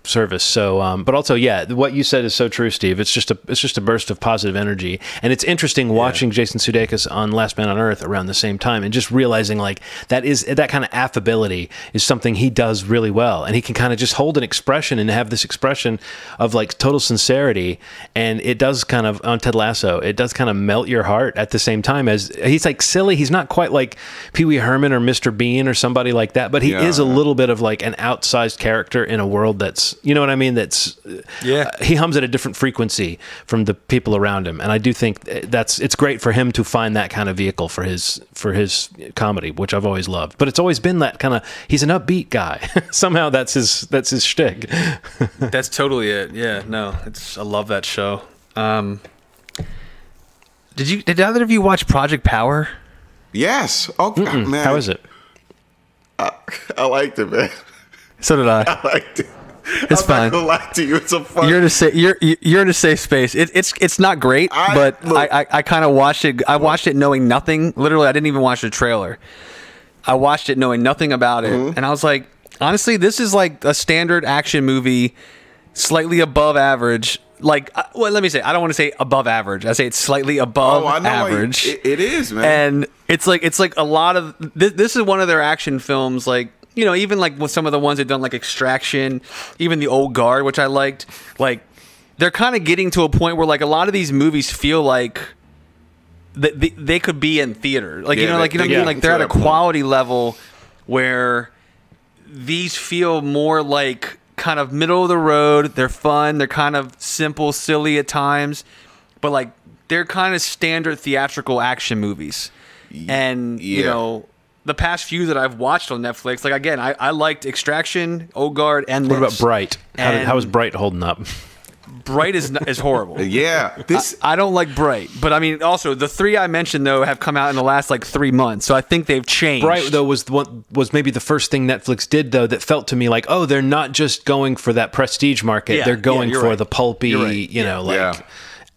service. So, but also, yeah, what you said is so true, Steve. It's just a burst of positive energy, and it's interesting watching Jason Sudeikis on Last Man on Earth around the same time, and just realizing like that kind of affability is something he does really well, and he can kind of just hold an expression and have this expression of like total sincerity, and it does kind of on Ted Lasso, it does kind of melt your heart at the same time as he's like silly. He's not quite like Pee Wee Herman or Mr. Bean or somebody like that, but he is a little bit of like an outsized character in a world that's, you know what I mean? That's he hums at a different frequency from the people around him, and I do think it's great for him to find that kind of vehicle for his comedy, which I've always loved. But it's always been that kind of, he's an upbeat guy. Somehow that's his shtick. That's totally it. Yeah, no, I love that show. Did either of you watch Project Power? Yes. Oh, man. How is it? I liked it, man. So did I. I liked it. It's fine. I'm not gonna lie to you. It's a fun. You're in a safe space. It's not great, but I kind of watched it. I watched it knowing nothing. Literally, I didn't even watch the trailer. I watched it knowing nothing about it, and I was like, honestly, this is like a standard action movie, slightly above average. Like, well, let me say, I don't want to say above average. I say it's slightly above average. It is, man. And it's like a lot of this is one of their action films, like, you know, even like with some of the ones they've done, like Extraction, even The Old Guard, which I liked. Like, they're kind of getting to a point where like a lot of these movies feel like they could be in theater. Like, what I mean? Like, they're at a quality level where these feel more like kind of middle of the road. They're fun. They're kind of simple, silly at times, but like they're kind of standard theatrical action movies. And you know, the past few that I've watched on Netflix, like, again, I liked Extraction, Old Guard, and what about Bright? How is Bright holding up? Bright is horrible. Yeah, I don't like Bright, but I mean, also the 3 I mentioned though have come out in the last like 3 months, so I think they've changed. Bright though was maybe the first thing Netflix did though that felt to me like, oh, they're not just going for that prestige market; they're going for the pulpy,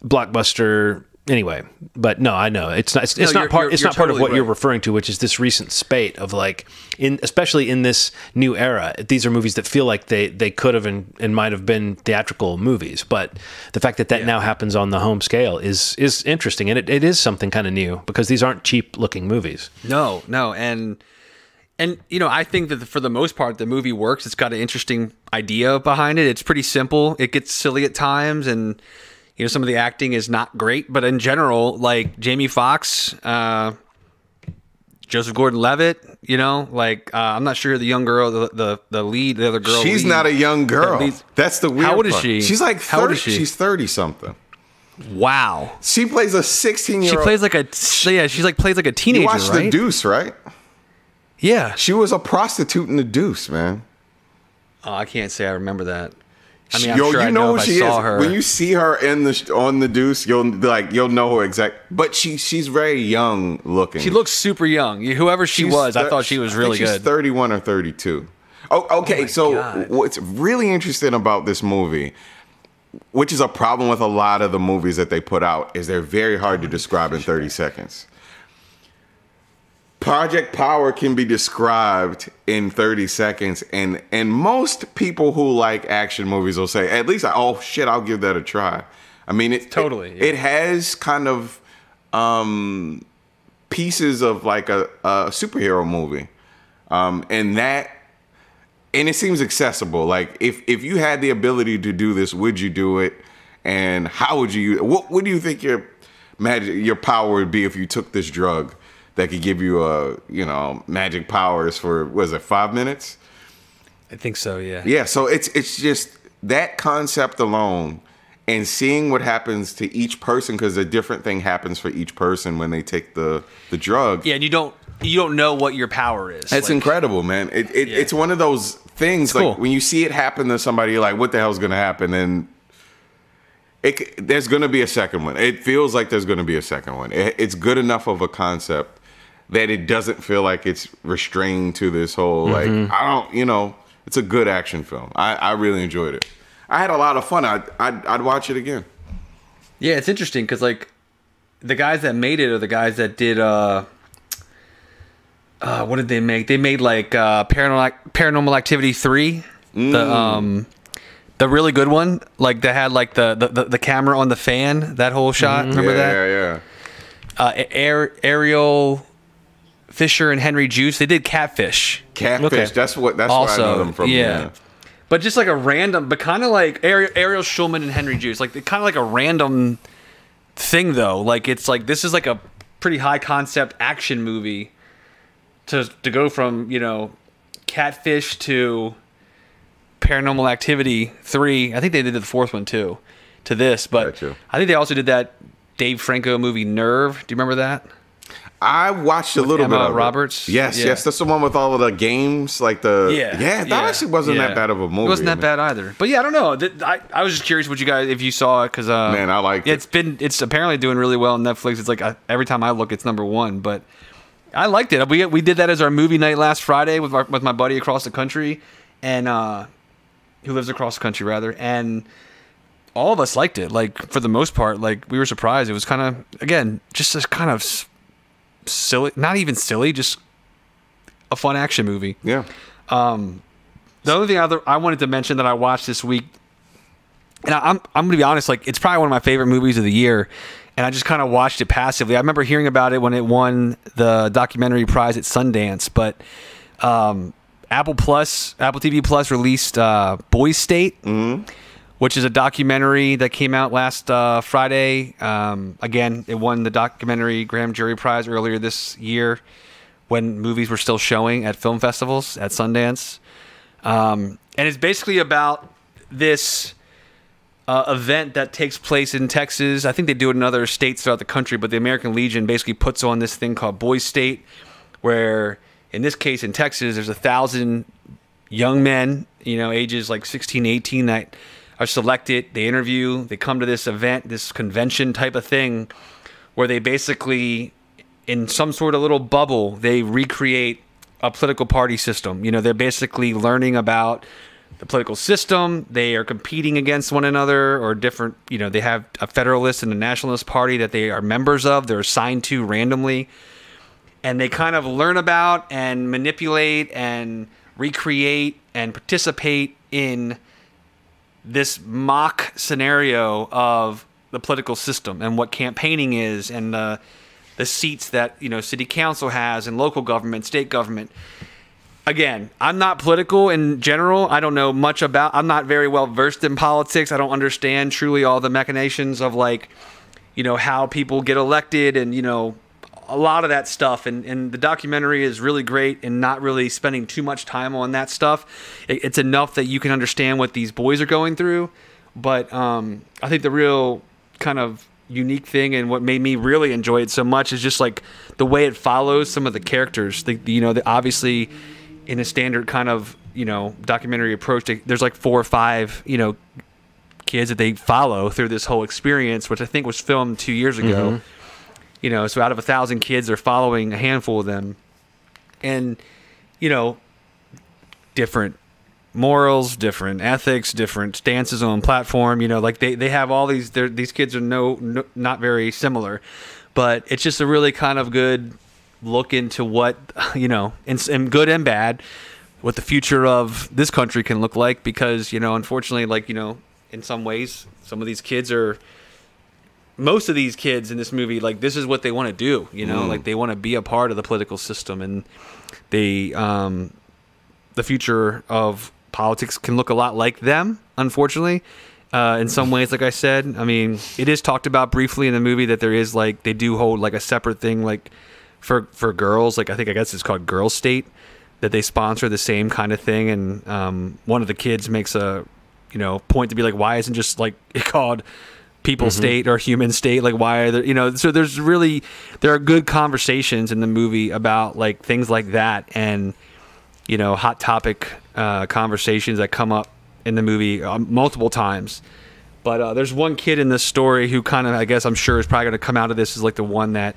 blockbuster. Anyway, but no, I know it's not part of what you're referring to, which is this recent spate of like, especially in this new era, these are movies that feel like they could have and might have been theatrical movies, but the fact that now happens on the home scale is interesting, and it is something kind of new because these aren't cheap looking movies. No, and you know, I think that for the most part the movie works. It's got an interesting idea behind it. It's pretty simple. It gets silly at times, and you know, some of the acting is not great, but in general, like Jamie Foxx, Joseph Gordon-Levitt, you know, like I'm not sure the young girl, the lead, the other girl. She's not a young girl. That's the weird part. How old is she? She's like 30. How old is she? She's 30 something. Wow. She plays a 16-year-old. She plays like plays like a teenager. You watched right? The Deuce, right? Yeah. She was a prostitute in The Deuce, man. Oh, I can't say I remember that. I mean, I'm sure I know if I saw her. When you see her on the Deuce, you'll know her exact. But she's very young looking. She looks super young. Whoever she was, I thought she was really good. She's 31 or 32. Oh, okay. God. What's really interesting about this movie, which is a problem with a lot of the movies that they put out, is they're very hard to describe in 30 seconds. Project Power can be described in 30 seconds, and most people who like action movies will say, at least, oh shit, I'll give that a try. I mean, it has kind of pieces of like a superhero movie, and it seems accessible. Like if you had the ability to do this, would you do it? And how would you? What do you think your power would be if you took this drug that could give you magic powers for, was it 5 minutes? I think so. Yeah. Yeah. So it's just that concept alone, and seeing what happens to each person, because a different thing happens for each person when they take the drug. Yeah, and you don't know what your power is. It's incredible, man. It's one of those things, like, when you see it happen to somebody, you're like, what the hell's going to happen? And there's going to be a second one. It feels like there's going to be a second one. It's good enough of a concept that it doesn't feel like it's restrained to this whole, like, it's a good action film. I really enjoyed it. I had a lot of fun. I'd watch it again. Yeah, it's interesting because, like, the guys that made it are the guys that did what did they make? They made like Paranormal Activity 3, the really good one, like that had like the camera on the fan, that whole shot. Remember that? Yeah. Ariel Fisher and Henry Juice. They did Catfish. Okay. That's also, where I know them from. Yeah. But just like a random, but kind of like Ariel Schulman and Henry Juice, like kind of like a random thing though. Like it's like this is like a pretty high concept action movie to go from Catfish to Paranormal Activity 3. I think they did the fourth one too, to this. But I think they also did that Dave Franco movie Nerve. Do you remember that? I watched a little bit of Roberts. Yes, that's the one with all of the games, like that actually wasn't that bad of a movie. It wasn't that bad either. But yeah, I don't know. I was just curious what you guys, if you saw it, because man, I liked it. It's apparently doing really well on Netflix. It's like every time I look, it's #1. But I liked it. We did that as our movie night last Friday with my buddy across the country, and who lives across the country rather, and all of us liked it. Like for the most part, like we were surprised. It was kind of, again, just a kind of silly, not even silly, just a fun action movie. Yeah. The other thing I wanted to mention that I watched this week, and I'm gonna be honest, like it's probably one of my favorite movies of the year, and I just kind of watched it passively. I remember hearing about it when it won the documentary prize at Sundance, but Apple TV Plus released Boys State, which is a documentary that came out last Friday. Again, it won the documentary Grand Jury Prize earlier this year when movies were still showing at film festivals at Sundance. And it's basically about this event that takes place in Texas. I think they do it in other states throughout the country, but the American Legion basically puts on this thing called Boys State, where in this case in Texas, there's 1,000 young men, ages like 16, 18 that are selected. They interview, they come to this event, this convention type of thing, where they basically, in some sort of little bubble, they recreate a political party system. They're basically learning about the political system. They are competing against one another or different, they have a Federalist and a Nationalist Party that they are members of. They're assigned to randomly. And they kind of learn about and manipulate and recreate and participate in this mock scenario of the political system and what campaigning is and the seats that city council has and local government, state government. Again, I'm not political in general. I don't know much about. I'm not very well versed in politics. I don't understand truly all the machinations of how people get elected and a lot of that stuff. And the documentary is really great and not really spending too much time on that stuff. It's enough that you can understand what these boys are going through. But I think the real kind of unique thing and what made me really enjoy it so much is just like the way it follows some of the characters. Obviously in a standard kind of, documentary approach, there's like 4 or 5, kids that they follow through this whole experience, which I think was filmed 2 years ago. So out of 1,000 kids, they're following a handful of them, and different morals, different ethics, different stances on platform. Like they have all these. These kids are not very similar, but it's just a really kind of good look into what, and good and bad, what the future of this country can look like, because, unfortunately, in some ways, most of these kids in this movie, this is what they want to do, they want to be a part of the political system, and the future of politics can look a lot like them, unfortunately. In some ways, like I said, I mean, it is talked about briefly in the movie that there is they do hold a separate thing for girls, I guess it's called Girl State, that they sponsor the same kind of thing, and one of the kids makes a point to be why isn't just it called People State or Human State, why are there, so there are good conversations in the movie about things like that, and hot topic conversations that come up in the movie multiple times. But there's one kid in this story who kind of, I guess I'm sure is probably going to come out of this as the one that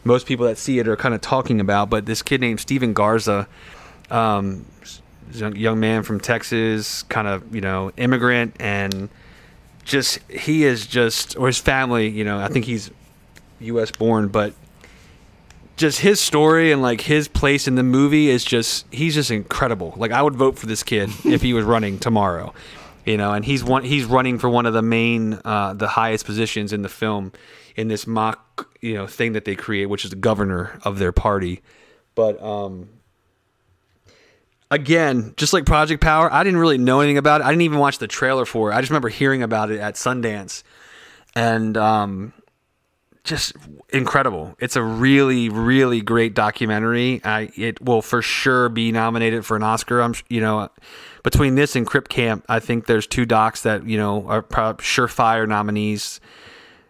most people that see it are kind of talking about. But this kid named Steven Garza, young man from Texas, kind of, immigrant, and he is or his family, I think he's U.S. born, but just his story and his place in the movie is he's just incredible. I would vote for this kid if he was running tomorrow, and he's running for one of the main, the highest positions in the film, in this mock, thing that they create, which is the governor of their party. But, again, just like Project Power, I didn't really know anything about it. I didn't even watch the trailer for it. I just remember hearing about it at Sundance, and, just incredible. It's a really, really great documentary. It will for sure be nominated for an Oscar. Between this and Crip Camp, I think there's two docs that are probably surefire nominees,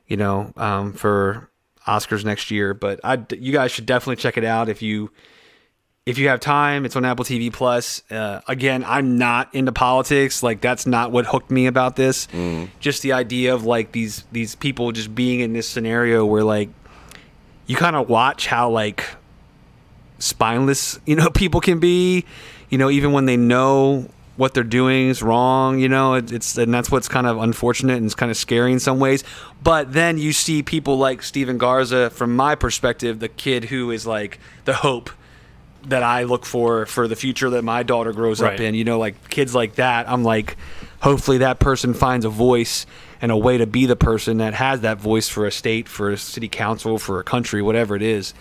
for Oscars next year. But you guys should definitely check it out if you have time. It's on Apple TV Plus. Again, I'm not into politics. That's not what hooked me about this. Just the idea of these people just being in this scenario where you kind of watch how spineless people can be. Even when they know what they're doing is wrong. And that's what's kind of unfortunate and it's kind of scary in some ways. But then you see people like Steven Garza, from my perspective, the kid who is the hope that I look for the future that my daughter grows up in, kids like that. I'm hopefully that person finds a voice and a way to be the person that has that voice for a state, for a city council, for a country, whatever it is.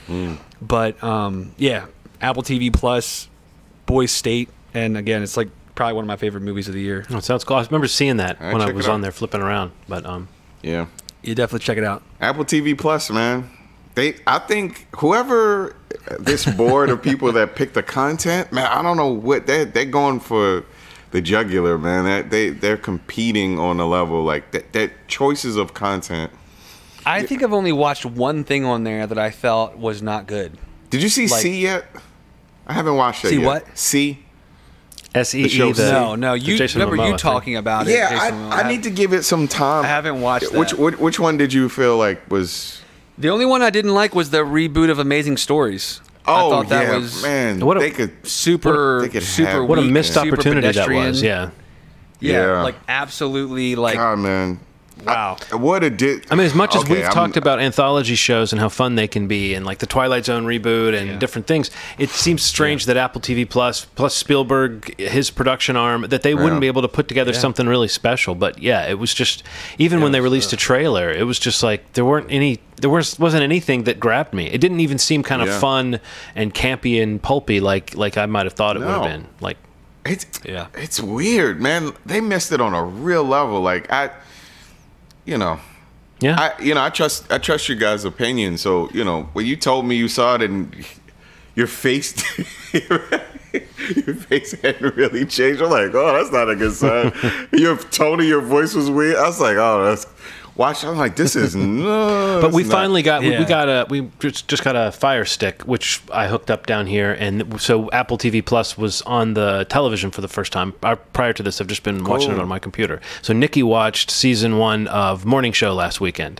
But yeah, Apple TV Plus, Boys State, and again, it's probably one of my favorite movies of the year. Oh, it sounds cool. I remember seeing that when I was on there flipping around. But yeah, you definitely check it out. Apple TV Plus, man. I think whoever this board of people that pick the content, man, I don't know what they're going for the jugular, man. They're competing on a level that choices of content. I think I've only watched one thing on there that I felt was not good. Did you see C yet? I haven't watched it yet. See what? C. SEE. No. You remember Momoa you talking about it? Yeah, I need to give it some time. I haven't watched that. Which one did you feel was? The only one I didn't like was the reboot of Amazing Stories. Oh, I thought that was man. What a missed opportunity that was. Yeah, absolutely, God, man. Wow. What a did. I mean, as much as we've talked about anthology shows and how fun they can be, and the Twilight Zone reboot and different things, it seems strange that Apple TV plus Spielberg, his production arm, that they wouldn't be able to put together something really special. But yeah, it was just, even when they released a trailer, it was just there wasn't anything that grabbed me. It didn't even seem kind of fun and campy and pulpy like I might have thought it would have been. It's weird, man. They missed it on a real level. I trust your guys' opinion. So, when you told me you saw it and your face hadn't really changed, I'm like, oh, that's not a good sign. Your tone of your voice was weird. I was like, oh, that's watch. I'm like, this is no. But we finally got we just got a Fire Stick, which I hooked up down here, and so Apple TV Plus was on the television for the first time. Prior to this, I've just been watching it on my computer. So Nikki watched season 1 of Morning Show last weekend,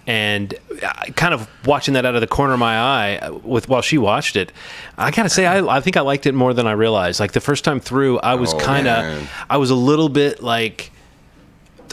and kind of watching that out of the corner of my eye while she watched it. I gotta say, I think I liked it more than I realized. Like the first time through, I was I was a little bit like,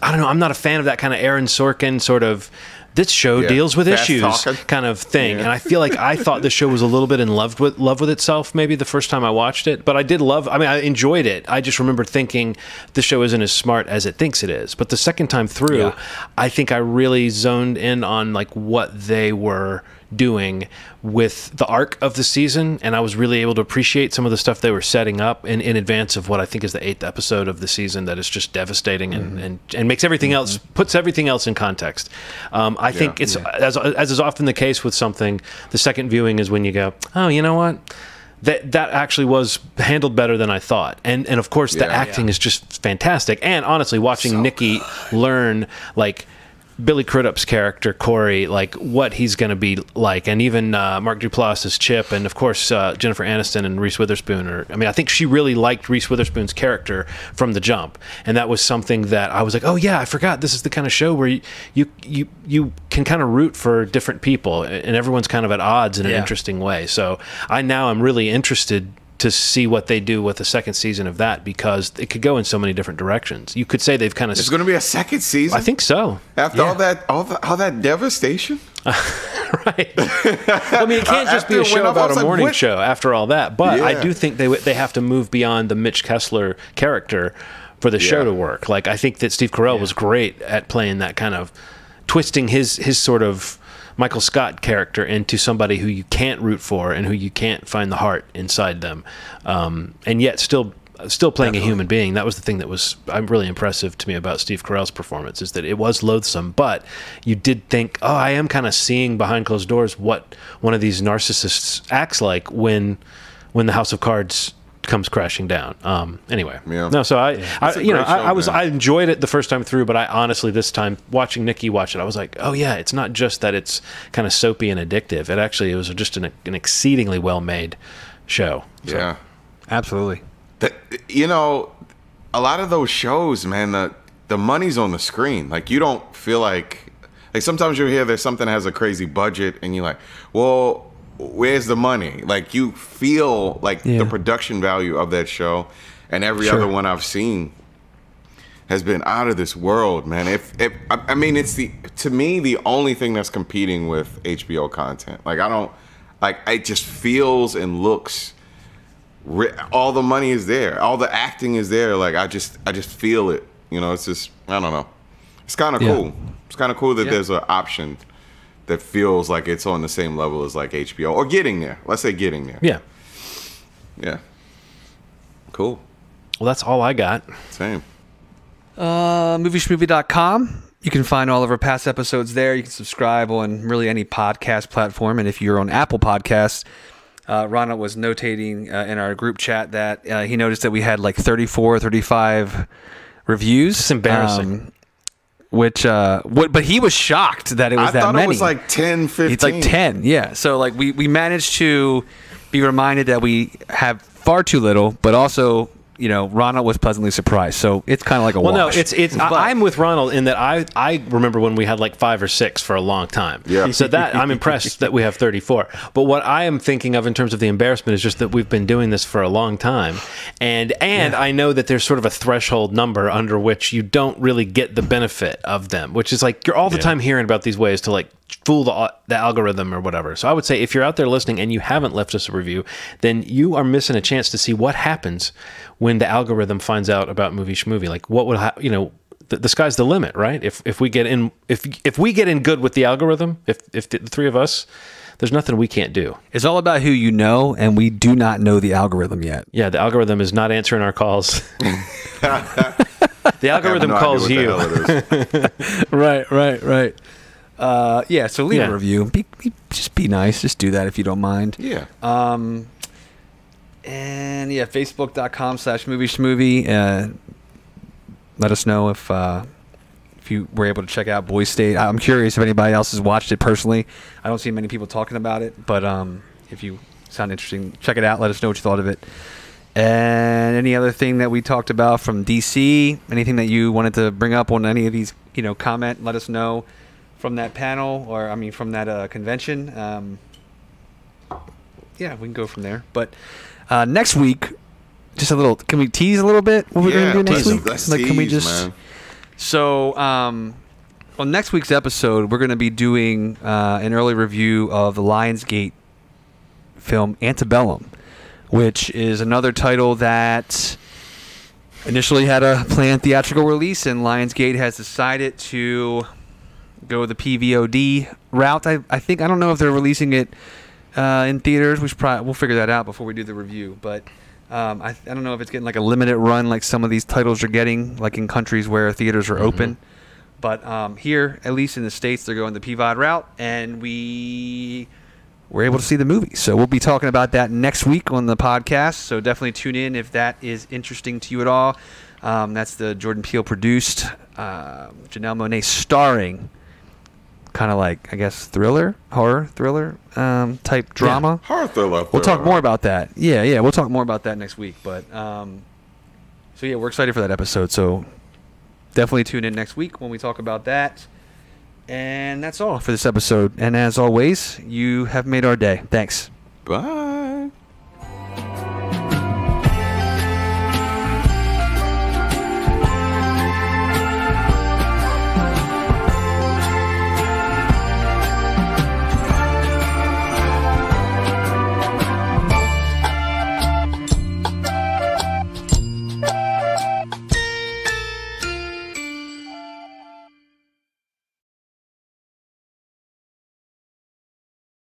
I don't know, I'm not a fan of that kind of Aaron Sorkin sort of this show deals with Fast issues talking. kind of thing. And I feel like I thought the show was a little bit in love with itself maybe the first time I watched it. But I enjoyed it. I just remember thinking the show isn't as smart as it thinks it is. But the second time through, I think I really zoned in on like what they were doing with the arc of the season, and I was really able to appreciate some of the stuff they were setting up in advance of what I think is the 8th episode of the season that is just devastating and makes everything else, puts everything else in context. I think it's as is often the case with something, the second viewing is when you go, oh, you know what, that actually was handled better than I thought, and of course the acting is just fantastic. And honestly, watching Nikki learn like Billy Crudup's character Corey, like what he's going to be like, and even Mark Duplass as Chip, and of course Jennifer Aniston and Reese Witherspoon. I think she really liked Reese Witherspoon's character from the jump, and that was something that I was like, oh yeah, I forgot. This is the kind of show where you can kind of root for different people, and everyone's kind of at odds in an interesting way. So I'm really interested to see what they do with the second season of that, because it could go in so many different directions. You could say they've kind of... There's going to be a second season? I think so. After all that devastation? Right. I mean, it can't just be a show about a morning show after all that, but I do think they have to move beyond the Mitch Kessler character for the show to work. Like, I think that Steve Carell was great at playing that kind of... twisting his sort of Michael Scott character into somebody who you can't root for and who you can't find the heart inside them, and yet still playing a human being. That was the thing that was really impressive to me about Steve Carell's performance, is that it was loathsome, but you did think, oh, I am kind of seeing behind closed doors what one of these narcissists acts like when the House of Cards comes crashing down. So I enjoyed it the first time through, but I honestly, this time watching Nikki watch it, I was like, oh yeah, it's not just that it's kind of soapy and addictive. It was just an exceedingly well made show. So. Yeah, absolutely. A lot of those shows, man, the money's on the screen. Like, you don't feel like sometimes you'll hear there's something that has a crazy budget and you're like, well, where's the money? Like, you feel like the production value of that show, and every other one I've seen has been out of this world, man. It's to me the only thing that's competing with HBO content. It just feels and looks. All the money is there, all the acting is there. Like, I just feel it. It's just, I don't know. It's kind of cool. It's kind of cool that there's an option that feels like it's on the same level as like HBO, or getting there. Let's say getting there. Yeah. Yeah. Cool. Well, that's all I got. Same. Movieschmovie.com. You can find all of our past episodes there. You can subscribe on really any podcast platform. And if you're on Apple Podcasts, Ronald was notating in our group chat that he noticed that we had like 34, 35 reviews. It's embarrassing. But he was shocked that it was that many. I thought it was like 10, 15. It's like 10, yeah. So like we managed to be reminded that we have far too little, but also, Ronald was pleasantly surprised. So it's kind of like a wash. No, I'm with Ronald in that I remember when we had like 5 or 6 for a long time. Yeah. So that I'm impressed that we have 34. But what I am thinking of in terms of the embarrassment is just that we've been doing this for a long time, and I know that there's sort of a threshold number under which you don't really get the benefit of them, which is like you're all the time hearing about these ways to like fool the algorithm or whatever. So I would say if you're out there listening and you haven't left us a review, then you are missing a chance to see what happens when the algorithm finds out about Movie Schmovie. Like, what would the sky's the limit, right? If we get in good with the algorithm, if the three of us, there's nothing we can't do. It's all about who you know, and we do not know the algorithm yet. Yeah, the algorithm is not answering our calls. The algorithm calls you. Right. So leave a review. Just be nice. Just do that if you don't mind. Yeah. And Facebook.com/movieschmovie. Let us know if you were able to check out Boy State. I'm curious if anybody else has watched it personally. I don't see many people talking about it, but if you sound interesting, check it out. Let us know what you thought of it. And any other thing that we talked about from DC, anything that you wanted to bring up on any of these, comment, let us know from that panel, or from that convention. We can go from there. But next week, just a little. Can we tease a little bit what we're going to do next week? Can we just? So, On next week's episode, we're going to be doing an early review of the Lionsgate film Antebellum, which is another title that initially had a planned theatrical release, and Lionsgate has decided to go the PVOD route. I think, I don't know if they're releasing it in theaters. We'll figure that out before we do the review. But I don't know if it's getting like a limited run like some of these titles are getting, like in countries where theaters are open. But here, at least in the States, they're going the PVOD route, and we were able to see the movie. So we'll be talking about that next week on the podcast. So definitely tune in if that is interesting to you at all. That's the Jordan Peele produced, Janelle Monáe starring, kind of like, I guess, horror thriller type drama. Yeah. Horror thriller. We'll talk more about that. Yeah, we'll talk more about that next week. But so yeah, we're excited for that episode. So definitely tune in next week when we talk about that. And that's all for this episode. And as always, you have made our day. Thanks. Bye.